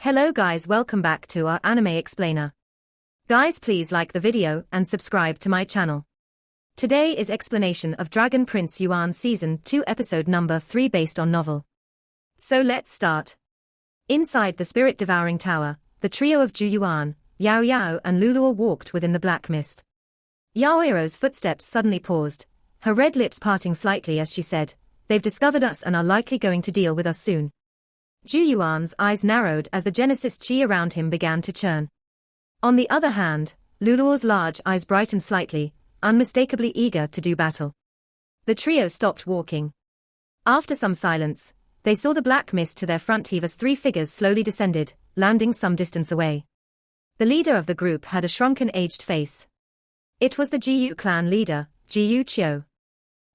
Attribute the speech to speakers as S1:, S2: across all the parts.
S1: Hello guys, welcome back to our anime explainer. Guys, please like the video and subscribe to my channel. Today is explanation of Dragon Prince Yuan Season 2 episode number 3 based on novel. So let's start. Inside the spirit-devouring tower, the trio of Ju Yuan, Yao Yao and Luluo walked within the black mist. Yaoiro's footsteps suddenly paused, her red lips parting slightly as she said, "They've discovered us and are likely going to deal with us soon." Ju Yuan's eyes narrowed as the Genesis chi around him began to churn. On the other hand, Luluo's large eyes brightened slightly, unmistakably eager to do battle. The trio stopped walking. After some silence, they saw the black mist to their front heave as three figures slowly descended, landing some distance away. The leader of the group had a shrunken aged face. It was the Jiyu clan leader, Jiyu Qiu.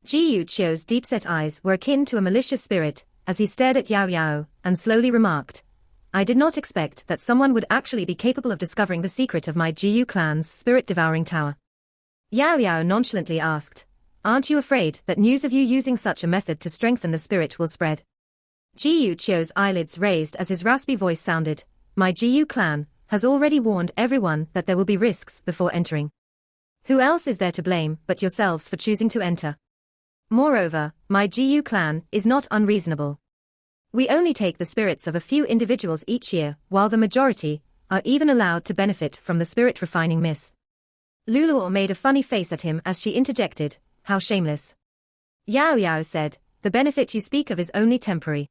S1: Jiyu Qiu's deep-set eyes were akin to a malicious spirit, as he stared at Yao Yao, and slowly remarked, "I did not expect that someone would actually be capable of discovering the secret of my Jiyu clan's spirit-devouring tower." Yao Yao nonchalantly asked, "Aren't you afraid that news of you using such a method to strengthen the spirit will spread?" Jiyu Qiu's eyelids raised as his raspy voice sounded, "My Jiyu clan has already warned everyone that there will be risks before entering. Who else is there to blame but yourselves for choosing to enter? Moreover, my Jiyu clan is not unreasonable. We only take the spirits of a few individuals each year, while the majority are even allowed to benefit from the spirit-refining mist." Luluo made a funny face at him as she interjected, "How shameless." Yao Yao said, "The benefit you speak of is only temporary.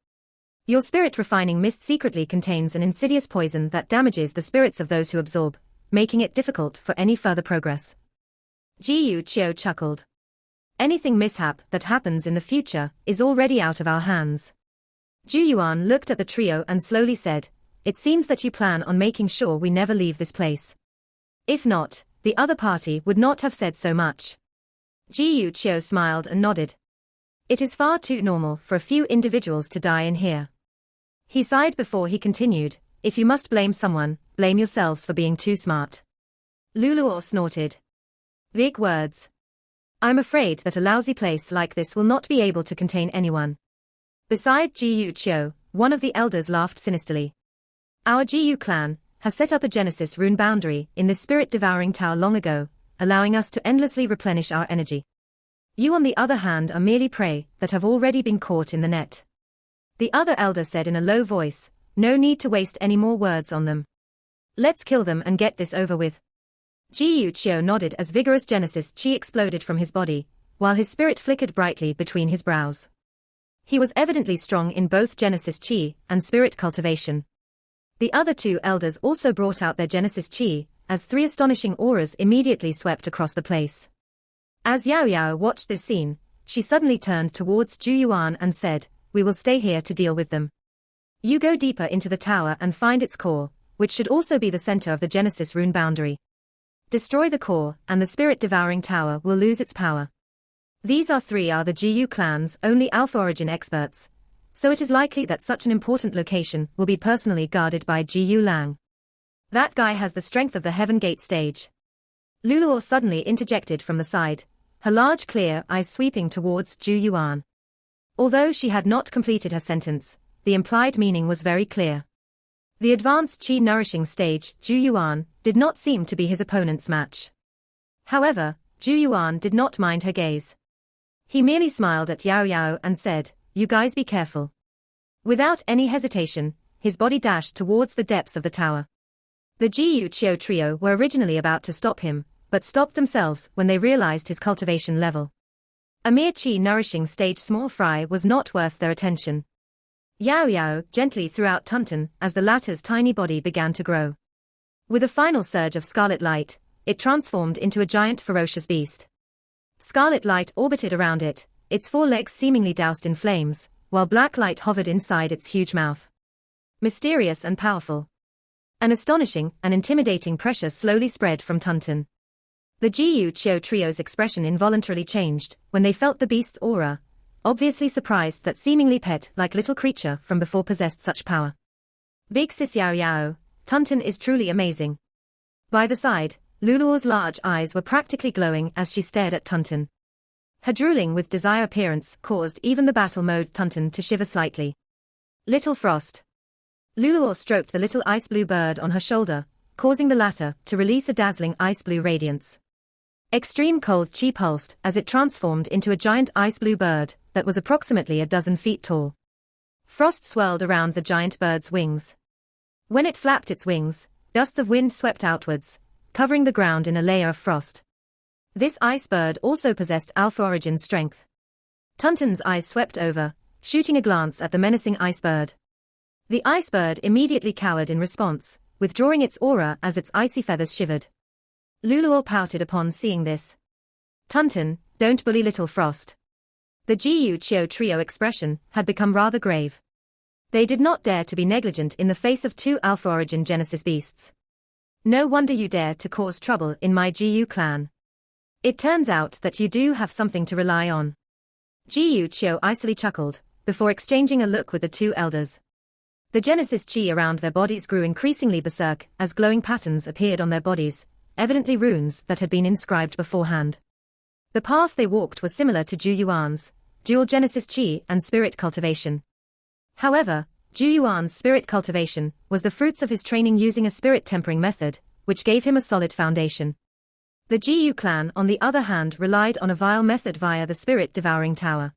S1: Your spirit-refining mist secretly contains an insidious poison that damages the spirits of those who absorb, making it difficult for any further progress." Jiyu Qiu chuckled. "Anything mishap that happens in the future is already out of our hands." Ju Yuan looked at the trio and slowly said, "It seems that you plan on making sure we never leave this place. If not, the other party would not have said so much." Jiyu Qiu smiled and nodded. "It is far too normal for a few individuals to die in here." He sighed before he continued, "If you must blame someone, blame yourselves for being too smart." Luluo snorted. "Big words. I'm afraid that a lousy place like this will not be able to contain anyone." Beside Jiyu Qiu, one of the elders laughed sinisterly. "Our Jiyu clan has set up a Genesis rune boundary in this spirit-devouring tower long ago, allowing us to endlessly replenish our energy. You on the other hand are merely prey that have already been caught in the net." The other elder said in a low voice, "No need to waste any more words on them. Let's kill them and get this over with." Jiyu Qiu nodded as vigorous Genesis chi exploded from his body, while his spirit flickered brightly between his brows. He was evidently strong in both Genesis chi and spirit cultivation. The other two elders also brought out their Genesis chi, as three astonishing auras immediately swept across the place. As Yao Yao watched this scene, she suddenly turned towards Ju Yuan and said, "We will stay here to deal with them. You go deeper into the tower and find its core, which should also be the center of the Genesis rune boundary. Destroy the core, and the spirit-devouring tower will lose its power. These three are the Jiyu clan's only Alpha Origin experts, so it is likely that such an important location will be personally guarded by Jiyu Lang. That guy has the strength of the Heaven Gate stage." Luluo suddenly interjected from the side, her large clear eyes sweeping towards Ju Yuan. Although she had not completed her sentence, the implied meaning was very clear. The advanced chi-nourishing stage, Ju Yuan, did not seem to be his opponent's match. However, Ju Yuan did not mind her gaze. He merely smiled at Yao Yao and said, "You guys be careful." Without any hesitation, his body dashed towards the depths of the tower. The Jiyu Qiu trio were originally about to stop him, but stopped themselves when they realized his cultivation level. A mere chi-nourishing stage small fry was not worth their attention. Yao Yao gently threw out Tunton as the latter's tiny body began to grow. With a final surge of scarlet light, it transformed into a giant ferocious beast. Scarlet light orbited around it, its four legs seemingly doused in flames, while black light hovered inside its huge mouth. Mysterious and powerful. An astonishing and intimidating pressure slowly spread from Tunton. The Jiyu Qiu trio's expression involuntarily changed when they felt the beast's aura, obviously surprised that seemingly pet-like little creature from before possessed such power. "Big sis Yao Yao, Tunton is truly amazing." By the side, Luluo's large eyes were practically glowing as she stared at Tunton. Her drooling with desire appearance caused even the battle mode Tunton to shiver slightly. "Little Frost. Luluo stroked the little ice blue bird on her shoulder, causing the latter to release a dazzling ice blue radiance. Extreme cold chi pulsed as it transformed into a giant ice blue bird that was approximately a dozen feet tall. Frost swirled around the giant bird's wings. When it flapped its wings, gusts of wind swept outwards, covering the ground in a layer of frost. This ice bird also possessed alpha origin strength. Tuntun's eyes swept over, shooting a glance at the menacing ice bird. The ice bird immediately cowered in response, withdrawing its aura as its icy feathers shivered. Luluo pouted upon seeing this. Tuntun, don't bully little Frost. The Jiyu Chio trio expression had become rather grave. They did not dare to be negligent in the face of two alpha origin Genesis beasts. No wonder you dare to cause trouble in my Jiyu clan. It turns out that you do have something to rely on. Jiyu Chio icily chuckled, before exchanging a look with the two elders. The Genesis chi around their bodies grew increasingly berserk as glowing patterns appeared on their bodies, evidently runes that had been inscribed beforehand. The path they walked was similar to Zhu Yuan's, dual Genesis chi and spirit cultivation. However, Zhu Yuan's spirit cultivation was the fruits of his training using a spirit tempering method, which gave him a solid foundation. The Jiyu clan, on the other hand, relied on a vile method via the spirit devouring tower.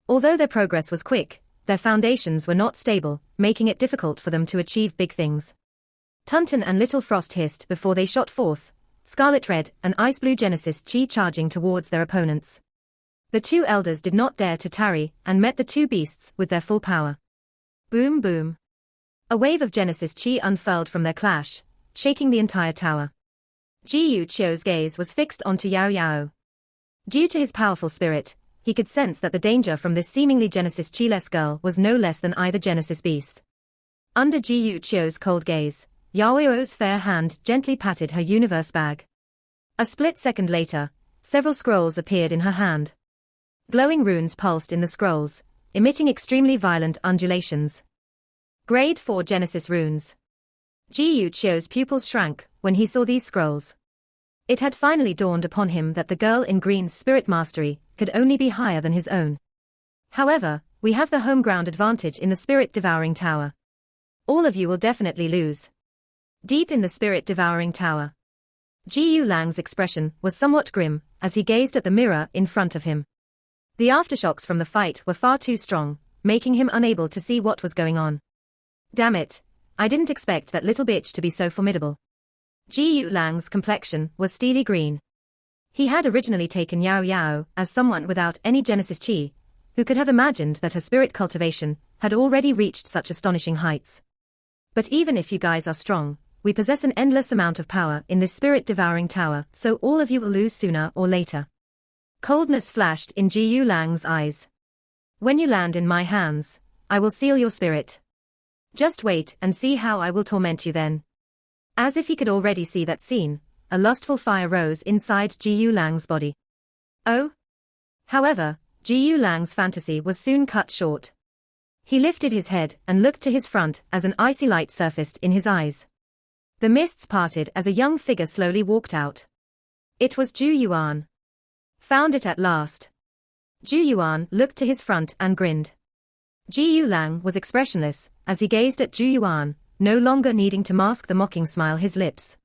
S1: Although their progress was quick, their foundations were not stable, making it difficult for them to achieve big things. Tuntun and Little Frost hissed before they shot forth, scarlet red and ice blue Genesis chi charging towards their opponents. The two elders did not dare to tarry and met the two beasts with their full power. Boom boom. A wave of Genesis chi unfurled from their clash, shaking the entire tower. Jiyu Chio's gaze was fixed onto Yao Yao. Due to his powerful spirit, he could sense that the danger from this seemingly Genesis chi-less girl was no less than either Genesis beast. Under Jiyu Chio's cold gaze, Yao Yao's fair hand gently patted her universe bag. A split second later, several scrolls appeared in her hand. Glowing runes pulsed in the scrolls, emitting extremely violent undulations. Grade 4 Genesis runes. Jiyu Chio's pupils shrank when he saw these scrolls. It had finally dawned upon him that the girl in green's spirit mastery could only be higher than his own. However, we have the home ground advantage in the spirit devouring tower. All of you will definitely lose. Deep in the spirit devouring tower, Jiyu Lang's expression was somewhat grim as he gazed at the mirror in front of him. The aftershocks from the fight were far too strong, making him unable to see what was going on. Damn it, I didn't expect that little bitch to be so formidable. Jiyu Lang's complexion was steely green. He had originally taken Yao Yao as someone without any Genesis chi, who could have imagined that her spirit cultivation had already reached such astonishing heights. But even if you guys are strong, we possess an endless amount of power in this spirit-devouring tower, so all of you will lose sooner or later. Coldness flashed in Jiyu Lang's eyes. When you land in my hands, I will seal your spirit. Just wait and see how I will torment you then. As if he could already see that scene, a lustful fire rose inside Jiyu Lang's body. Oh? However, Jiyu Lang's fantasy was soon cut short. He lifted his head and looked to his front as an icy light surfaced in his eyes. The mists parted as a young figure slowly walked out. It was Zhu Yuan. Found it at last. Zhu Yuan looked to his front and grinned. Jiyu Lang was expressionless as he gazed at Zhu Yuan, no longer needing to mask the mocking smile his lips.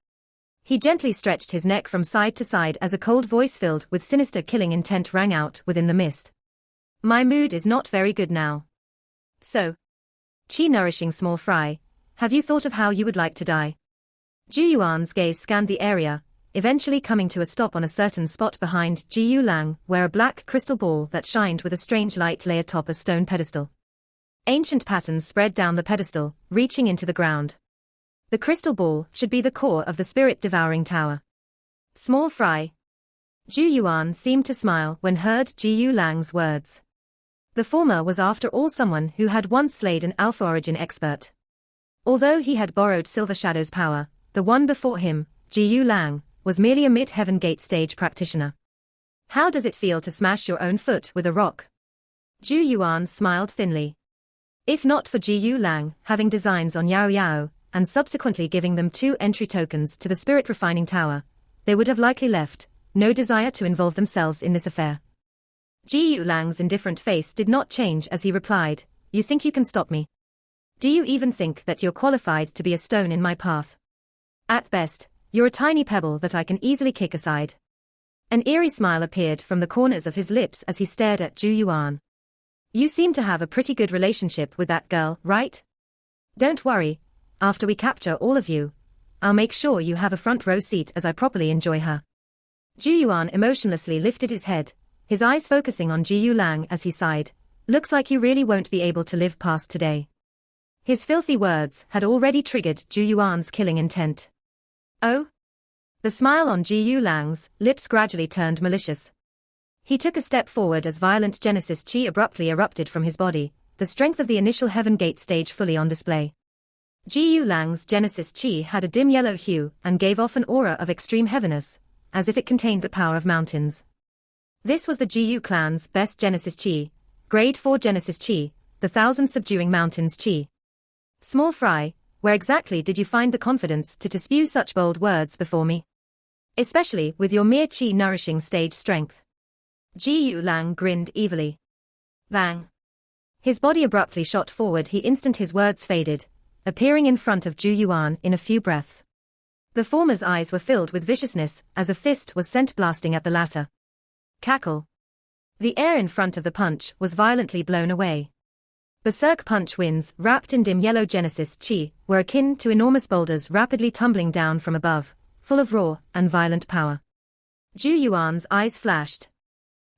S1: He gently stretched his neck from side to side as a cold voice filled with sinister killing intent rang out within the mist. My mood is not very good now. So, chi-nourishing small fry, have you thought of how you would like to die? Zhu Yuan's gaze scanned the area, eventually coming to a stop on a certain spot behind Jiyu Lang, where a black crystal ball that shined with a strange light lay atop a stone pedestal. Ancient patterns spread down the pedestal, reaching into the ground. The crystal ball should be the core of the spirit-devouring tower. Small fry. Zhu Yuan seemed to smile when heard Jiyu Lang's words. The former was after all someone who had once slayed an Alpha Origin expert. Although he had borrowed Silver Shadow's power, the one before him, Jiyu Lang, was merely a mid-Heaven Gate stage practitioner. How does it feel to smash your own foot with a rock? Zhu Yuan smiled thinly. If not for Jiyu Lang having designs on Yao Yao, and subsequently giving them 2 entry tokens to the Spirit Refining Tower, they would have likely left, no desire to involve themselves in this affair. Jiyu Lang's indifferent face did not change as he replied, You think you can stop me? Do you even think that you're qualified to be a stone in my path? At best, you're a tiny pebble that I can easily kick aside. An eerie smile appeared from the corners of his lips as he stared at Zhu Yuan. You seem to have a pretty good relationship with that girl, right? Don't worry, after we capture all of you, I'll make sure you have a front row seat as I properly enjoy her. Zhu Yuan emotionlessly lifted his head, his eyes focusing on Ji Yulang as he sighed. Looks like you really won't be able to live past today. His filthy words had already triggered Zhu Yuan's killing intent. Oh? The smile on Ji Yulang's lips gradually turned malicious. He took a step forward as violent Genesis Chi abruptly erupted from his body, the strength of the initial Heaven Gate stage fully on display. Ji Yulang's Genesis Chi had a dim yellow hue and gave off an aura of extreme heaviness, as if it contained the power of mountains. This was the Ji Yu clan's best Genesis Chi, Grade 4 Genesis Chi, the Thousand Subduing Mountains Chi. Small fry, where exactly did you find the confidence to spew such bold words before me? Especially with your mere Chi nourishing stage strength. Ji Yulang grinned evilly. Bang. His body abruptly shot forward. His words faded, appearing in front of Zhu Yuan in a few breaths. The former's eyes were filled with viciousness as a fist was sent blasting at the latter. Cackle. The air in front of the punch was violently blown away. Berserk punch winds, wrapped in dim yellow Genesis Chi, were akin to enormous boulders rapidly tumbling down from above, full of raw and violent power. Zhu Yuan's eyes flashed.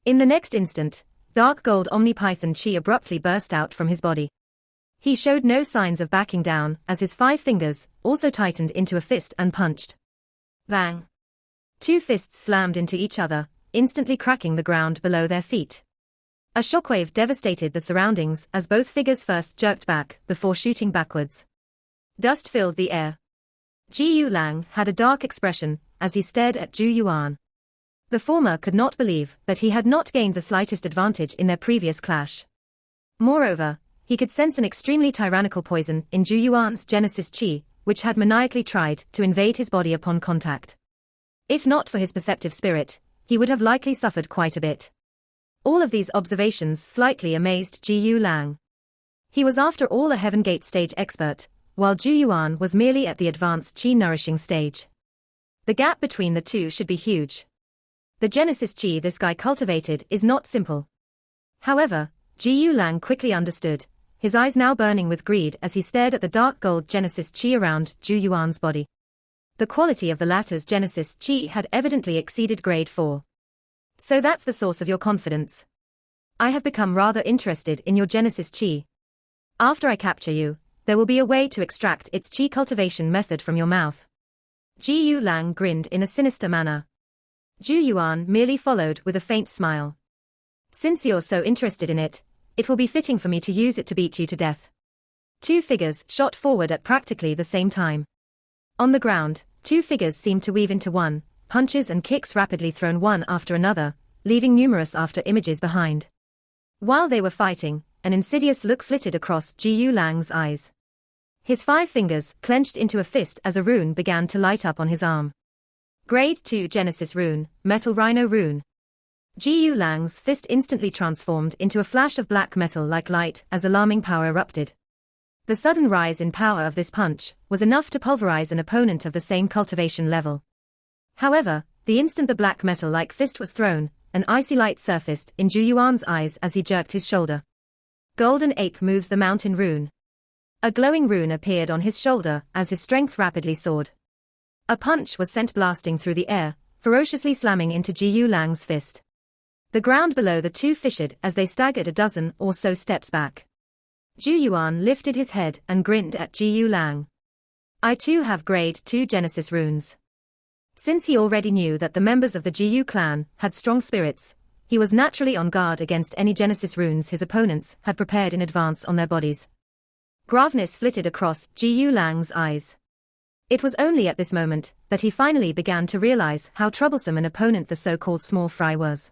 S1: In the next instant, dark gold omnipython Chi abruptly burst out from his body. He showed no signs of backing down as his 5 fingers also tightened into a fist and punched. Bang! 2 fists slammed into each other, instantly cracking the ground below their feet. A shockwave devastated the surroundings as both figures first jerked back before shooting backwards. Dust filled the air. Ji Yulang had a dark expression as he stared at Zhu Yuan. The former could not believe that he had not gained the slightest advantage in their previous clash. Moreover, he could sense an extremely tyrannical poison in Zhu Yuan's Genesis Chi, which had maniacally tried to invade his body upon contact. If not for his perceptive spirit, he would have likely suffered quite a bit. All of these observations slightly amazed Ji Yulang. He was after all a Heaven Gate stage expert, while Zhu Yuan was merely at the advanced Chi nourishing stage. The gap between the two should be huge. The Genesis Chi this guy cultivated is not simple. However, Ji Yulang quickly understood, his eyes now burning with greed as he stared at the dark gold Genesis Chi around Zhu Yuan's body. The quality of the latter's Genesis Chi had evidently exceeded Grade 4. So that's the source of your confidence. I have become rather interested in your Genesis Chi. After I capture you, there will be a way to extract its Chi cultivation method from your mouth. Ji Yulang grinned in a sinister manner. Zhu Yuan merely followed with a faint smile. Since you're so interested in it, it will be fitting for me to use it to beat you to death. 2 figures shot forward at practically the same time. On the ground, 2 figures seemed to weave into one, punches and kicks rapidly thrown one after another, leaving numerous after images behind. While they were fighting, an insidious look flitted across Ji Yulang's eyes. His 5 fingers clenched into a fist as a rune began to light up on his arm. Grade 2 Genesis Rune, Metal Rhino Rune. Ji Yulang's fist instantly transformed into a flash of black metal-like light as alarming power erupted. The sudden rise in power of this punch was enough to pulverize an opponent of the same cultivation level. However, the instant the black metal-like fist was thrown, an icy light surfaced in Zhu Yuan's eyes as he jerked his shoulder. Golden Ape moves the mountain rune. A glowing rune appeared on his shoulder as his strength rapidly soared. A punch was sent blasting through the air, ferociously slamming into Ji Yulang's fist. The ground below the two fissured as they staggered a dozen or so steps back. Zhu Yuan lifted his head and grinned at Ji Yulang. I too have Grade 2 Genesis runes. Since he already knew that the members of the Ji Yu clan had strong spirits, he was naturally on guard against any Genesis runes his opponents had prepared in advance on their bodies. Graveness flitted across Ji Yulang's eyes. It was only at this moment that he finally began to realize how troublesome an opponent the so-called small fry was.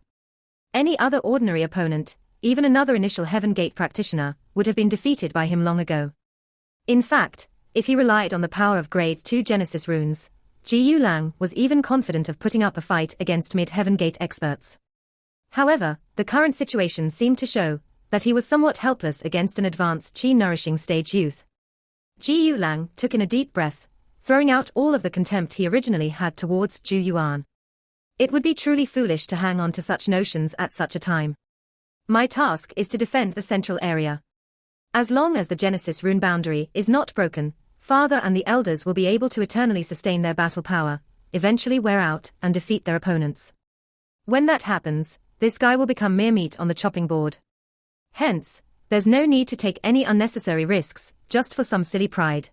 S1: Any other ordinary opponent, even another initial Heaven Gate practitioner, would have been defeated by him long ago. In fact, if he relied on the power of Grade 2 Genesis runes, Ji Yulang was even confident of putting up a fight against mid-Heaven Gate experts. However, the current situation seemed to show that he was somewhat helpless against an advanced Chi-nourishing stage youth, Ji Lang took in a deep breath, throwing out all of the contempt he originally had towards Zhu Yuan. It would be truly foolish to hang on to such notions at such a time. My task is to defend the central area. As long as the Genesis rune boundary is not broken, Father and the Elders will be able to eternally sustain their battle power, eventually wear out and defeat their opponents. When that happens, this guy will become mere meat on the chopping board. Hence, there's no need to take any unnecessary risks, just for some silly pride.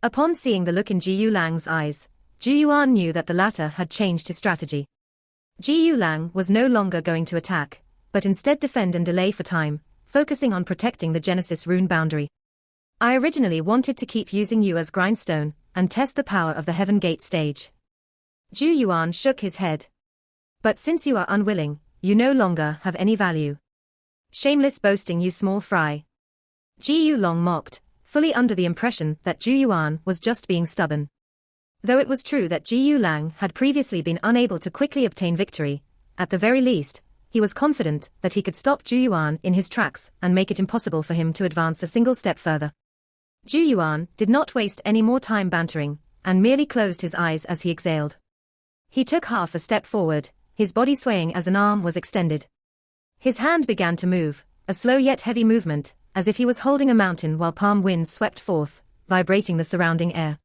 S1: Upon seeing the look in Ji Lang's eyes, Zhu Yuan knew that the latter had changed his strategy. Ji Lang was no longer going to attack, but instead defend and delay for time, focusing on protecting the Genesis rune boundary. I originally wanted to keep using you as grindstone, and test the power of the Heaven Gate stage. Zhu Yuan shook his head. But since you are unwilling, you no longer have any value. Shameless boasting, you small fry. Ji Long mocked, fully under the impression that Zhu Yuan was just being stubborn. Though it was true that Ji Lang had previously been unable to quickly obtain victory, at the very least, he was confident that he could stop Zhu Yuan in his tracks and make it impossible for him to advance a single step further. Zhu Yuan did not waste any more time bantering, and merely closed his eyes as he exhaled. He took half a step forward, his body swaying as an arm was extended. His hand began to move, a slow yet heavy movement, as if he was holding a mountain while palm winds swept forth, vibrating the surrounding air.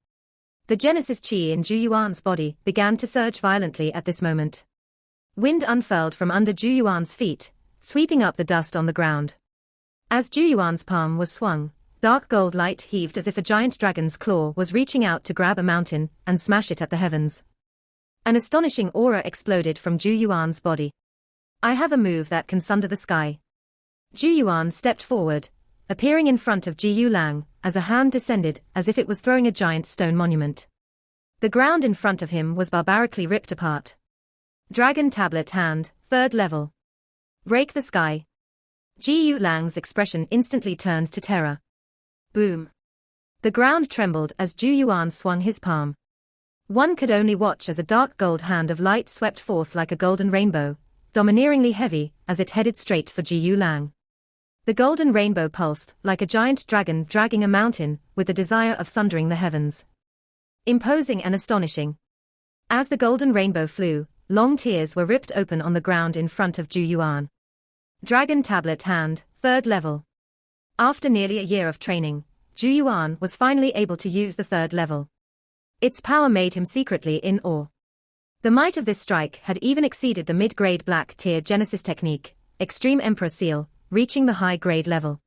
S1: The Genesis chi in Zhu Yuan's body began to surge violently at this moment. Wind unfurled from under Zhu Yuan's feet, sweeping up the dust on the ground. As Zhu Yuan's palm was swung, dark gold light heaved as if a giant dragon's claw was reaching out to grab a mountain and smash it at the heavens. An astonishing aura exploded from Zhu Yuan's body. I have a move that can sunder the sky. Zhu Yuan stepped forward, appearing in front of Ji Lang, as a hand descended as if it was throwing a giant stone monument. The ground in front of him was barbarically ripped apart. Dragon tablet hand, 3rd level. Break the sky. Ji Lang's expression instantly turned to terror. Boom. The ground trembled as Zhu Yuan swung his palm. One could only watch as a dark gold hand of light swept forth like a golden rainbow, domineeringly heavy as it headed straight for Ji Lang. The golden rainbow pulsed like a giant dragon dragging a mountain with the desire of sundering the heavens. Imposing and astonishing. As the golden rainbow flew, long tears were ripped open on the ground in front of Zhu Yuan. Dragon tablet hand, 3rd level. After nearly a year of training, Zhu Yuan was finally able to use the 3rd level. Its power made him secretly in awe. The might of this strike had even exceeded the mid-grade black-tier Genesis technique, Extreme Emperor Seal, reaching the high-grade level.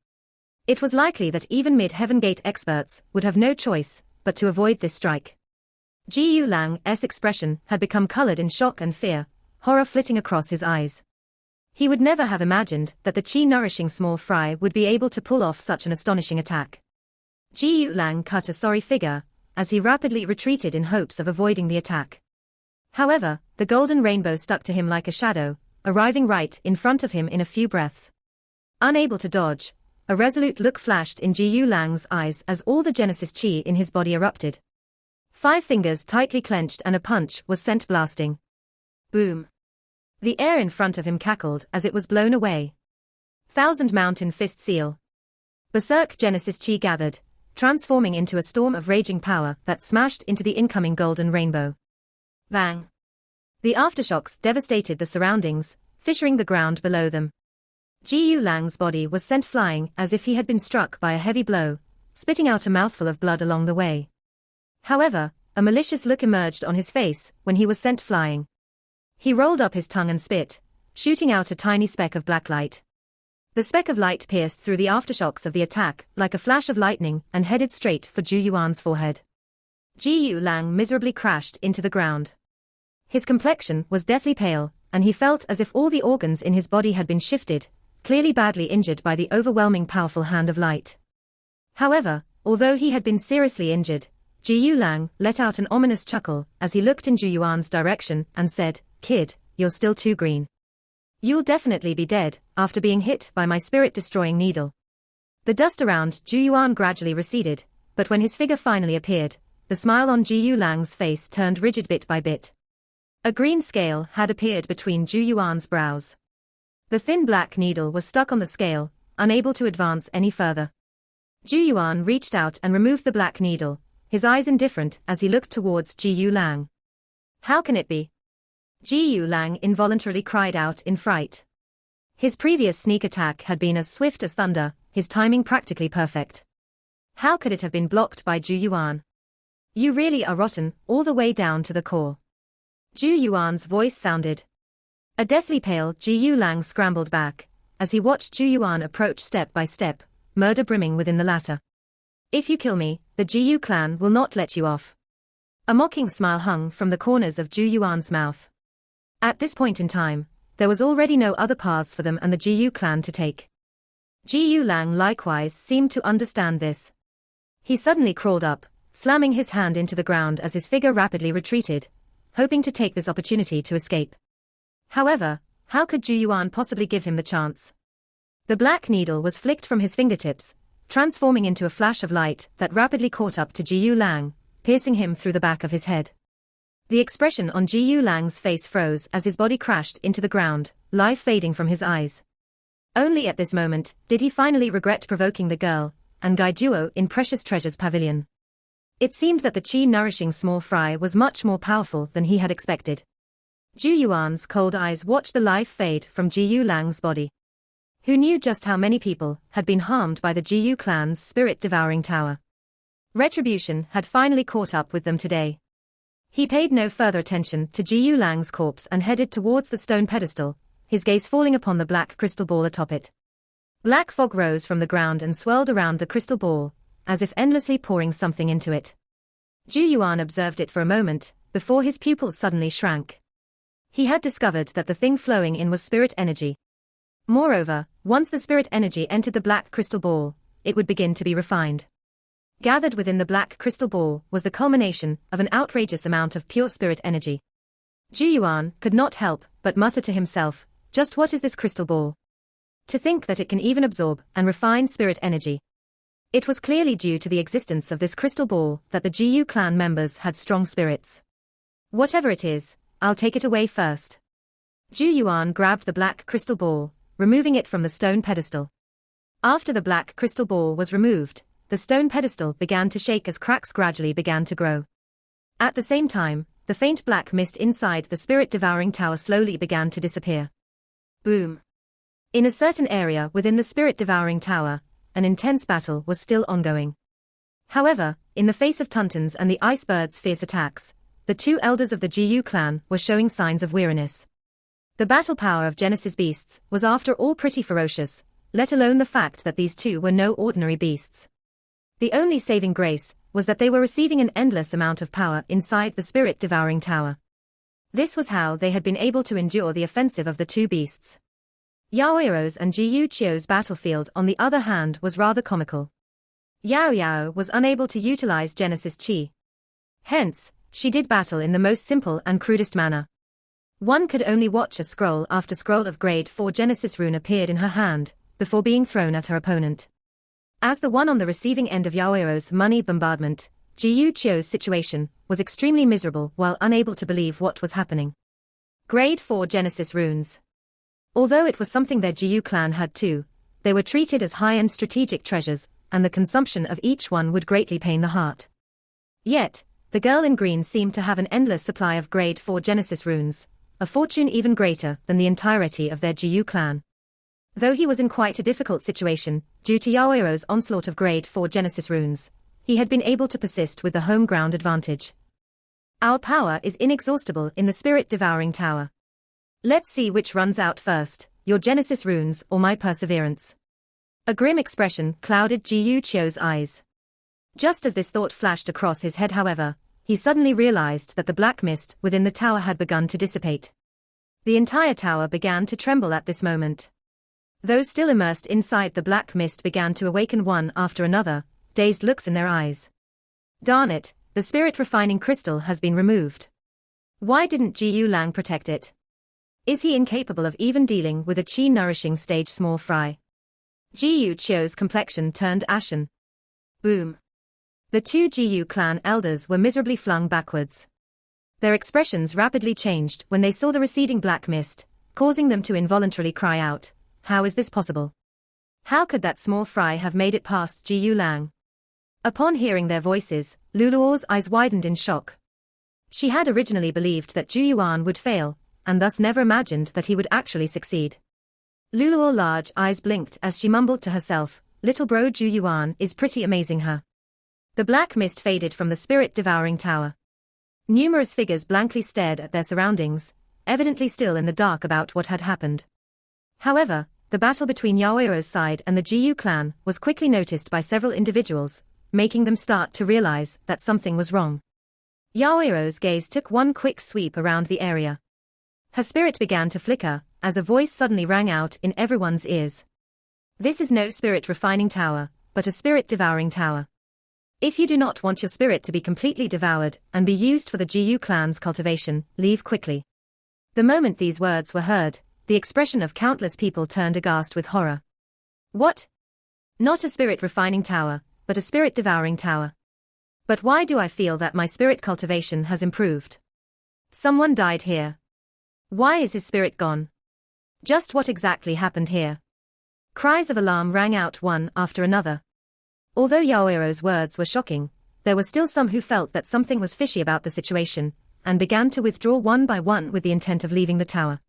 S1: It was likely that even mid-Heaven Gate experts would have no choice but to avoid this strike. Ji Lang's expression had become colored in shock and fear, horror flitting across his eyes. He would never have imagined that the chi-nourishing small fry would be able to pull off such an astonishing attack. Ji Lang cut a sorry figure, as he rapidly retreated in hopes of avoiding the attack. However, the golden rainbow stuck to him like a shadow, arriving right in front of him in a few breaths. Unable to dodge, a resolute look flashed in Ji Lang's eyes as all the Genesis chi in his body erupted. 5 fingers tightly clenched and a punch was sent blasting. Boom. The air in front of him cackled as it was blown away. 1000 Mountain Fist Seal. Berserk Genesis chi gathered, transforming into a storm of raging power that smashed into the incoming golden rainbow. Bang. The aftershocks devastated the surroundings, fissuring the ground below them. Ji Lang's body was sent flying as if he had been struck by a heavy blow, spitting out a mouthful of blood along the way. However, a malicious look emerged on his face when he was sent flying. He rolled up his tongue and spit, shooting out a tiny speck of black light. The speck of light pierced through the aftershocks of the attack like a flash of lightning and headed straight for Zhu Yuan's forehead. Ji Lang miserably crashed into the ground. His complexion was deathly pale, and he felt as if all the organs in his body had been shifted, clearly badly injured by the overwhelming powerful hand of light. However, although he had been seriously injured, Ji Lang let out an ominous chuckle as he looked in Zhu Yuan's direction and said, "Kid, you're still too green. You'll definitely be dead after being hit by my spirit-destroying needle." The dust around Zhu Yuan gradually receded, but when his figure finally appeared, the smile on Ji Lang's face turned rigid bit by bit. A green scale had appeared between Zhu Yuan's brows. The thin black needle was stuck on the scale, unable to advance any further. Zhu Yuan reached out and removed the black needle, his eyes indifferent as he looked towards Ji Yu Lang. How can it be? Ji Yu Lang involuntarily cried out in fright. His previous sneak attack had been as swift as thunder, his timing practically perfect. How could it have been blocked by Zhu Yuan? You really are rotten, all the way down to the core. Zhu Yuan's voice sounded. A deathly pale Ji Yu Lang scrambled back, as he watched Zhu Yuan approach step by step, murder brimming within the latter. If you kill me, the Ji Yu clan will not let you off. A mocking smile hung from the corners of Zhu Yuan's mouth. At this point in time, there was already no other paths for them and the Ji Yu clan to take. Ji Yu Lang likewise seemed to understand this. He suddenly crawled up, slamming his hand into the ground as his figure rapidly retreated, hoping to take this opportunity to escape. However, how could Zhu Yuan possibly give him the chance? The black needle was flicked from his fingertips, transforming into a flash of light that rapidly caught up to Ji Yu Lang, piercing him through the back of his head. The expression on Ji Yu Lang's face froze as his body crashed into the ground, life fading from his eyes. Only at this moment did he finally regret provoking the girl and guide duo in Precious Treasure's pavilion. It seemed that the chi-nourishing small fry was much more powerful than he had expected. Zhu Yuan's cold eyes watched the life fade from Ji Yu Lang's body. Who knew just how many people had been harmed by the Ji Yu clan's spirit-devouring tower? Retribution had finally caught up with them today. He paid no further attention to Ji Yu Lang's corpse and headed towards the stone pedestal, his gaze falling upon the black crystal ball atop it. Black fog rose from the ground and swirled around the crystal ball, as if endlessly pouring something into it. Zhu Yuan observed it for a moment, before his pupils suddenly shrank. He had discovered that the thing flowing in was spirit energy. Moreover, once the spirit energy entered the black crystal ball, it would begin to be refined. Gathered within the black crystal ball was the culmination of an outrageous amount of pure spirit energy. Zhu Yuan could not help but mutter to himself, just what is this crystal ball? To think that it can even absorb and refine spirit energy. It was clearly due to the existence of this crystal ball that the Ji Yu clan members had strong spirits. Whatever it is, I'll take it away first. Zhu Yuan grabbed the black crystal ball, removing it from the stone pedestal. After the black crystal ball was removed, the stone pedestal began to shake as cracks gradually began to grow. At the same time, the faint black mist inside the spirit-devouring tower slowly began to disappear. Boom! In a certain area within the spirit-devouring tower, an intense battle was still ongoing. However, in the face of Tuntun's and the icebird's fierce attacks, the two elders of the Ji Yu clan were showing signs of weariness. The battle power of Genesis beasts was after all pretty ferocious, let alone the fact that these two were no ordinary beasts. The only saving grace was that they were receiving an endless amount of power inside the spirit-devouring tower. This was how they had been able to endure the offensive of the two beasts. Yaoiro's and Ji Yu Chio's battlefield on the other hand was rather comical. Yao Yao was unable to utilize Genesis Chi. Hence, she did battle in the most simple and crudest manner. One could only watch as scroll after scroll of grade 4 Genesis rune appeared in her hand, before being thrown at her opponent. As the one on the receiving end of Yaoiro's money bombardment, Ji Yu Chio's situation was extremely miserable while unable to believe what was happening. Grade 4 Genesis runes. Although it was something their Ji Yu clan had too, they were treated as high-end strategic treasures, and the consumption of each one would greatly pain the heart. Yet, the girl in green seemed to have an endless supply of grade 4 Genesis runes, a fortune even greater than the entirety of their Ji Yu clan. Though he was in quite a difficult situation, due to Yaoiro's onslaught of grade 4 Genesis runes, he had been able to persist with the home ground advantage. Our power is inexhaustible in the spirit-devouring tower. Let's see which runs out first, your Genesis runes or my perseverance. A grim expression clouded Ji Yu Chio's eyes. Just as this thought flashed across his head, however, he suddenly realized that the black mist within the tower had begun to dissipate. The entire tower began to tremble at this moment. Those still immersed inside the black mist began to awaken one after another, dazed looks in their eyes. Darn it, the spirit-refining crystal has been removed. Why didn't Ji Yu Lang protect it? Is he incapable of even dealing with a chi-nourishing stage small fry? Ji Yu Chio's complexion turned ashen. Boom. The two Ji Yu clan elders were miserably flung backwards. Their expressions rapidly changed when they saw the receding black mist, causing them to involuntarily cry out, "How is this possible?" How could that small fry have made it past Jiu Lang? Upon hearing their voices, Luluo's eyes widened in shock. She had originally believed that Zhu Yuan would fail, and thus never imagined that he would actually succeed. Luluo's large eyes blinked as she mumbled to herself, "Little bro Zhu Yuan is pretty amazing huh?" The black mist faded from the spirit-devouring tower. Numerous figures blankly stared at their surroundings, evidently still in the dark about what had happened. However, the battle between Yaoiro's side and the Jiu clan was quickly noticed by several individuals, making them start to realize that something was wrong. Yaoiro's gaze took one quick sweep around the area. Her spirit began to flicker, as a voice suddenly rang out in everyone's ears. "This is no spirit-refining tower, but a spirit-devouring tower. If you do not want your spirit to be completely devoured and be used for the Jiu clan's cultivation, leave quickly." The moment these words were heard, the expression of countless people turned aghast with horror. "What? Not a spirit-refining tower, but a spirit-devouring tower. But why do I feel that my spirit cultivation has improved? Someone died here. Why is his spirit gone? Just what exactly happened here?" Cries of alarm rang out one after another. Although Yaoiro's words were shocking, there were still some who felt that something was fishy about the situation, and began to withdraw one by one with the intent of leaving the tower.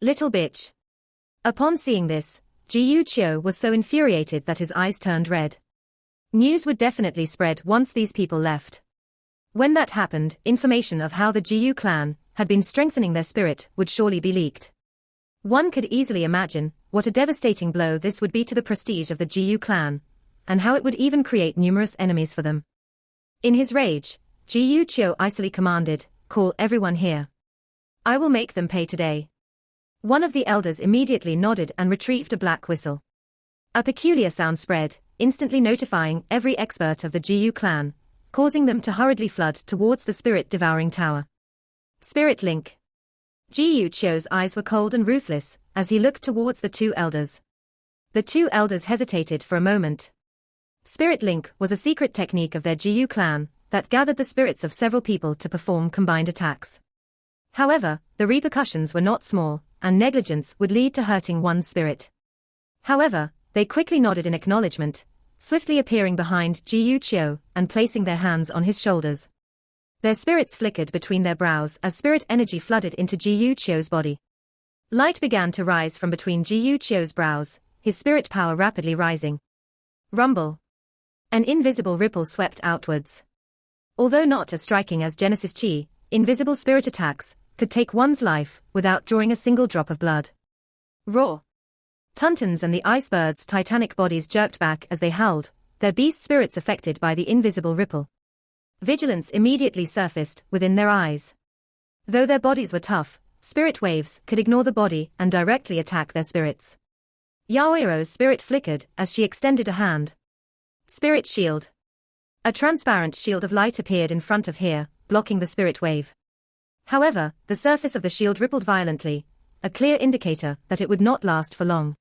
S1: "Little bitch." Upon seeing this, Jiu Chio was so infuriated that his eyes turned red. News would definitely spread once these people left. When that happened, information of how the Jiu clan had been strengthening their spirit would surely be leaked. One could easily imagine what a devastating blow this would be to the prestige of the Jiu clan, and how it would even create numerous enemies for them. In his rage, Jiu Chio icily commanded, "Call everyone here. I will make them pay today." One of the elders immediately nodded and retrieved a black whistle. A peculiar sound spread, instantly notifying every expert of the Jiu clan, causing them to hurriedly flood towards the spirit-devouring tower. Spirit Link. Jiu Chio's eyes were cold and ruthless as he looked towards the two elders. The two elders hesitated for a moment. Spirit Link was a secret technique of their Jiu clan that gathered the spirits of several people to perform combined attacks. However, the repercussions were not small, and negligence would lead to hurting one's spirit. However, they quickly nodded in acknowledgement, swiftly appearing behind Jiu Chio and placing their hands on his shoulders. Their spirits flickered between their brows as spirit energy flooded into Jiu Chio's body. Light began to rise from between Jiu Chio's brows, his spirit power rapidly rising. Rumble. An invisible ripple swept outwards. Although not as striking as Genesis Chi, invisible spirit attacks could take one's life without drawing a single drop of blood. Roar. Tunton's and the icebird's titanic bodies jerked back as they howled, their beast spirits affected by the invisible ripple. Vigilance immediately surfaced within their eyes. Though their bodies were tough, spirit waves could ignore the body and directly attack their spirits. Yaoiro's spirit flickered as she extended a hand. Spirit Shield. A transparent shield of light appeared in front of her, blocking the spirit wave. However, the surface of the shield rippled violently, a clear indicator that it would not last for long.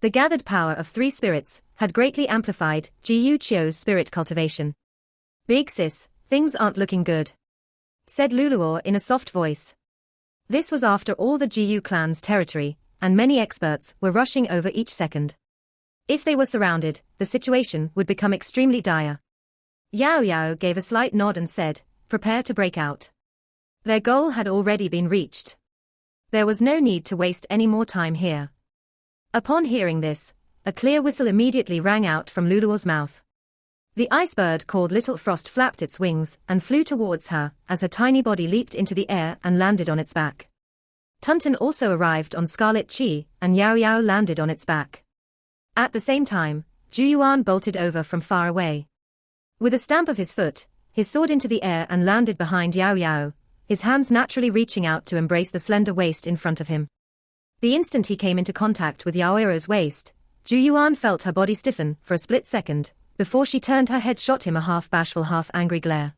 S1: The gathered power of three spirits had greatly amplified Jiu Chio's spirit cultivation. "Big sis, things aren't looking good," said Luluo in a soft voice. This was after all the Jiu clan's territory, and many experts were rushing over each second. If they were surrounded, the situation would become extremely dire. Yao Yao gave a slight nod and said, "Prepare to break out." Their goal had already been reached. There was no need to waste any more time here. Upon hearing this, a clear whistle immediately rang out from Luluo's mouth. The icebird called Little Frost flapped its wings and flew towards her as her tiny body leaped into the air and landed on its back. Tunton also arrived on Scarlet Chi, and Yao Yao landed on its back. At the same time, Zhu Yuan bolted over from far away. With a stamp of his foot, he soared into the air and landed behind Yao Yao, his hands naturally reaching out to embrace the slender waist in front of him. The instant he came into contact with Yaoiro's waist, Zhu Yuan felt her body stiffen for a split second, before she turned her head, shot him a half-bashful half-angry glare.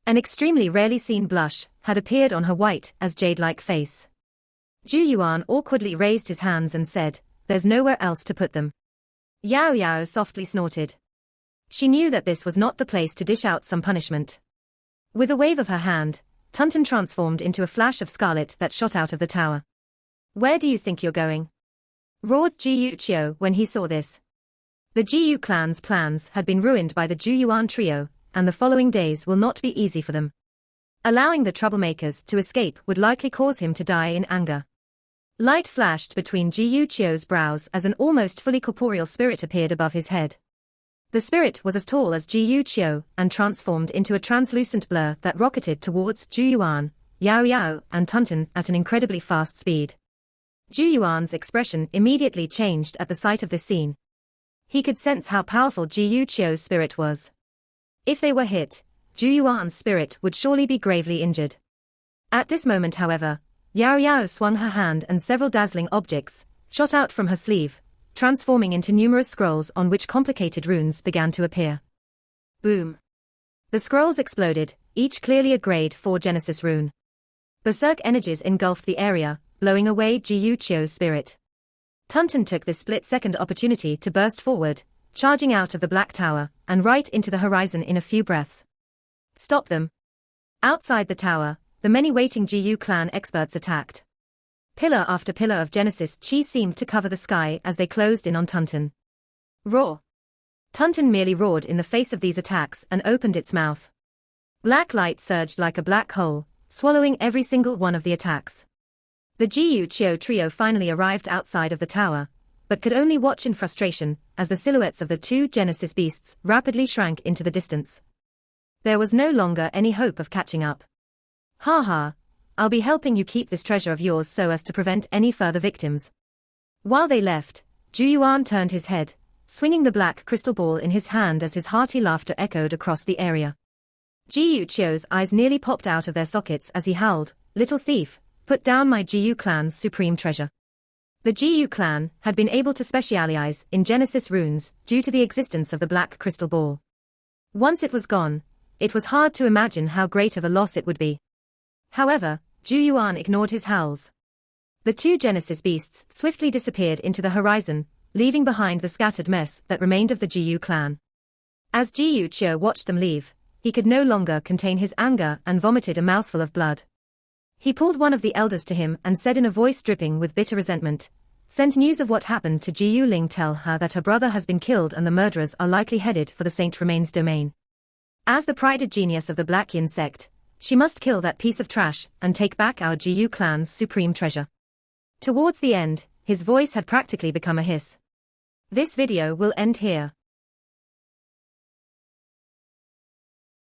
S1: An extremely rarely seen blush had appeared on her white as jade-like face. Zhu Yuan awkwardly raised his hands and said, "There's nowhere else to put them." Yao Yao softly snorted. She knew that this was not the place to dish out some punishment. With a wave of her hand, Tunton transformed into a flash of scarlet that shot out of the tower. "Where do you think you're going?" roared Jiyu Qiu when he saw this. The Jiyu clan's plans had been ruined by the Zhu Yuan trio, and the following days will not be easy for them. Allowing the troublemakers to escape would likely cause him to die in anger. Light flashed between Jiyu Qiu's brows as an almost fully corporeal spirit appeared above his head. The spirit was as tall as Jiyu Qiu and transformed into a translucent blur that rocketed towards Zhu Yuan, Yao Yao, and Tunton at an incredibly fast speed. Zhu Yuan's expression immediately changed at the sight of this scene. He could sense how powerful Jiyu Qiu's spirit was. If they were hit, Zhu Yuan's spirit would surely be gravely injured. At this moment, however, Yao Yao swung her hand and several dazzling objects shot out from her sleeve, transforming into numerous scrolls on which complicated runes began to appear. Boom! The scrolls exploded, each clearly a grade 4 Genesis rune. Berserk energies engulfed the area, blowing away Jiyu Qiu's spirit. Tunton took this split-second opportunity to burst forward, charging out of the Black Tower, and right into the horizon in a few breaths. Stop them! Outside the tower, the many waiting Jiyu clan experts attacked. Pillar after pillar of Genesis chi seemed to cover the sky as they closed in on Tunton. Roar! Tunton merely roared in the face of these attacks and opened its mouth. Black light surged like a black hole, swallowing every single one of the attacks. The Jiyu Qiu trio finally arrived outside of the tower, but could only watch in frustration as the silhouettes of the two Genesis beasts rapidly shrank into the distance. There was no longer any hope of catching up. Ha ha, I'll be helping you keep this treasure of yours so as to prevent any further victims. While they left, Zhu Yuan turned his head, swinging the black crystal ball in his hand as his hearty laughter echoed across the area. Jiyu Qiu's eyes nearly popped out of their sockets as he howled, "Little thief, put down my Jiyu clan's supreme treasure." The Jiyu clan had been able to specialize in Genesis runes due to the existence of the black crystal ball. Once it was gone, it was hard to imagine how great of a loss it would be. However, Zhu Yuan ignored his howls. The two Genesis beasts swiftly disappeared into the horizon, leaving behind the scattered mess that remained of the Jiyu clan. As Jiyu Qiu watched them leave, he could no longer contain his anger and vomited a mouthful of blood. He pulled one of the elders to him and said in a voice dripping with bitter resentment, "Send news of what happened to Jiyu Ling. Tell her that her brother has been killed and the murderers are likely headed for the Saint Remains domain. As the prided genius of the Black Yin sect, she must kill that piece of trash and take back our Jiyu clan's supreme treasure." Towards the end, his voice had practically become a hiss. This video will end here.